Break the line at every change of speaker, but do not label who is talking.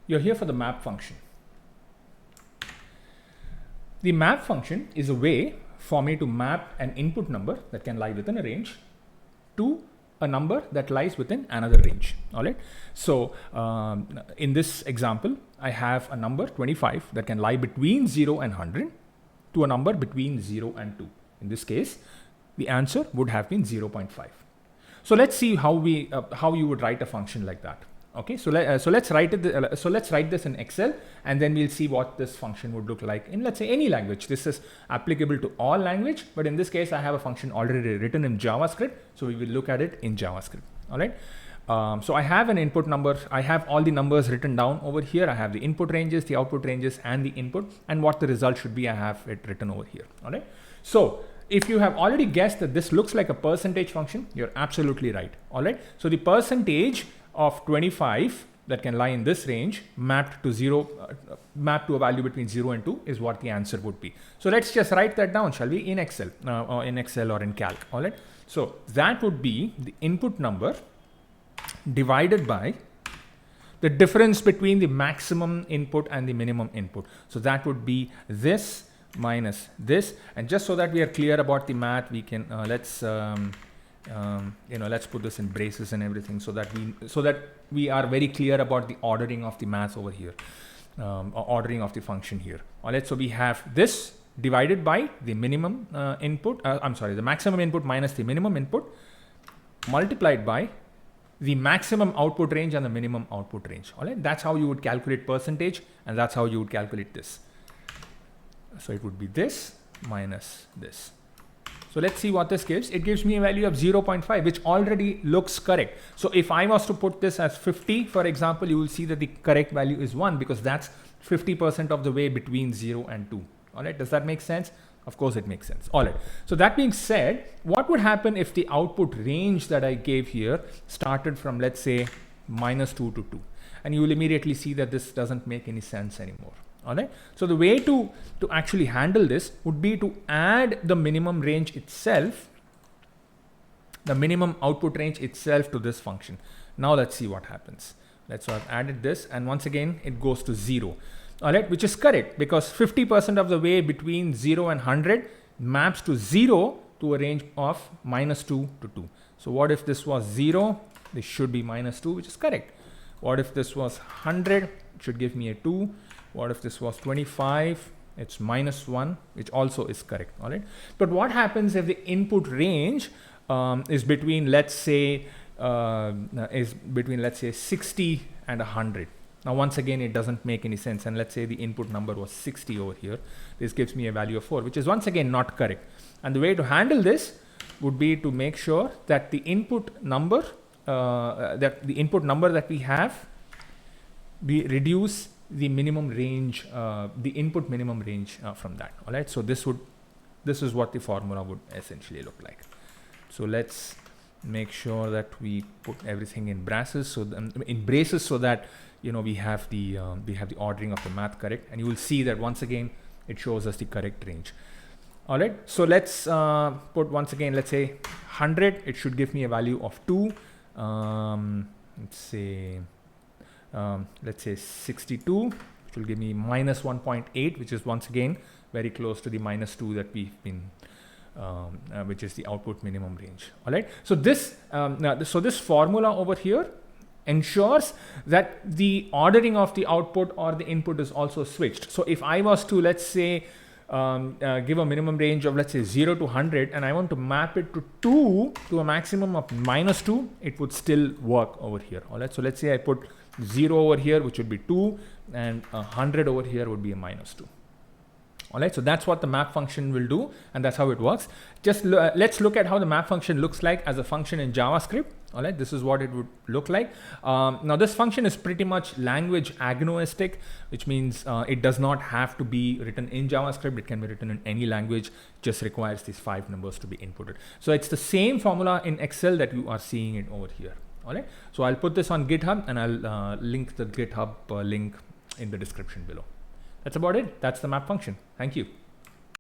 You're here for the map function. The map function is a way for me to map an input number that can lie within a range to a number that lies within another range. All right. So in this example, I have a number 25 that can lie between 0 and 100 to a number between 0 and 2. In this case, the answer would have been 0.5. So let's see how you would write a function like that. Okay, so let's write this in Excel, and then we'll see what this function would look like in, let's say, any language. This is applicable to all language, but in this case, I have a function already written in JavaScript, so we will look at it in JavaScript. All right. So I have an input number. I have all the numbers written down over here. I have the input ranges, the output ranges, and the input, and what the result should be. I have it written over here. All right. So if you have already guessed that this looks like a percentage function, you're absolutely right. All right. So the percentage of 25 that can lie in this range mapped to a value between 0 and 2 is what the answer would be. So let's just write that down, shall we, in Excel or in Calc. All right. So that would be the input number divided by the difference between the maximum input and the minimum input. So that would be this minus this. And just so that we are clear about the math, we can let's put this in braces and everything, so that we are very clear about the ordering of the math over here, ordering of the function here. All right. So we have this divided by the minimum the maximum input minus the minimum input, multiplied by the maximum output range and the minimum output range. All right. That's how you would calculate percentage, and that's how you would calculate this. So it would be this minus this. So let's see what this gives. It gives me a value of 0.5, which already looks correct. So if I was to put this as 50, for example, you will see that the correct value is 1, because that's 50% of the way between 0 and 2. All right. Does that make sense? Of course it makes sense. All right. So that being said, what would happen if the output range that I gave here started from, let's say, -2 to 2? And you will immediately see that this doesn't make any sense anymore. All right. So the way to actually handle this would be to add the minimum range itself, the minimum output range itself, to this function. Now let's see what happens. Let's I've added this, and once again it goes to 0. All right, which is correct, because 50% of the way between 0 and 100 maps to 0 to a range of -2 to 2. So what if this was 0? This should be -2, which is correct. What if this was 100? It should give me a 2. What if this was 25? It's -1, which also is correct. All right. But what happens if the input range is between, let's say, 60 and 100? Now, once again, it doesn't make any sense. And let's say the input number was 60 over here. This gives me a value of 4, which is once again not correct. And the way to handle this would be to make sure that the input number, that we have, we reduce the minimum range, the input minimum range from that. All right. So this is what the formula would essentially look like. So let's make sure that we put everything in braces, so that we have the ordering of the math correct, and you will see that once again it shows us the correct range. All right. So let's put once again, let's say 100. It should give me a value of 2. Let's say 62, which will give me -1.8, which is once again very close to the -2 that we've been, which is the output minimum range. All right. So this formula over here ensures that the ordering of the output or the input is also switched. So if I was to, let's say, give a minimum range of, let's say, 0 to 100, and I want to map it to 2 to a maximum of -2, it would still work over here. All right. So let's say I put 0 over here, which would be 2, and 100 over here would be a -2. All right. So that's what the map function will do, and that's how it works. Just let's look at how the map function looks like as a function in JavaScript. All right. This is what it would look like. Now this function is pretty much language agnostic, which means it does not have to be written in JavaScript. It can be written in any language. Just requires these 5 numbers to be inputted. So it's the same formula in Excel that you are seeing it over here. All right. So I'll put this on GitHub, and I'll link the GitHub link in the description below. That's about it. That's the map function. Thank you.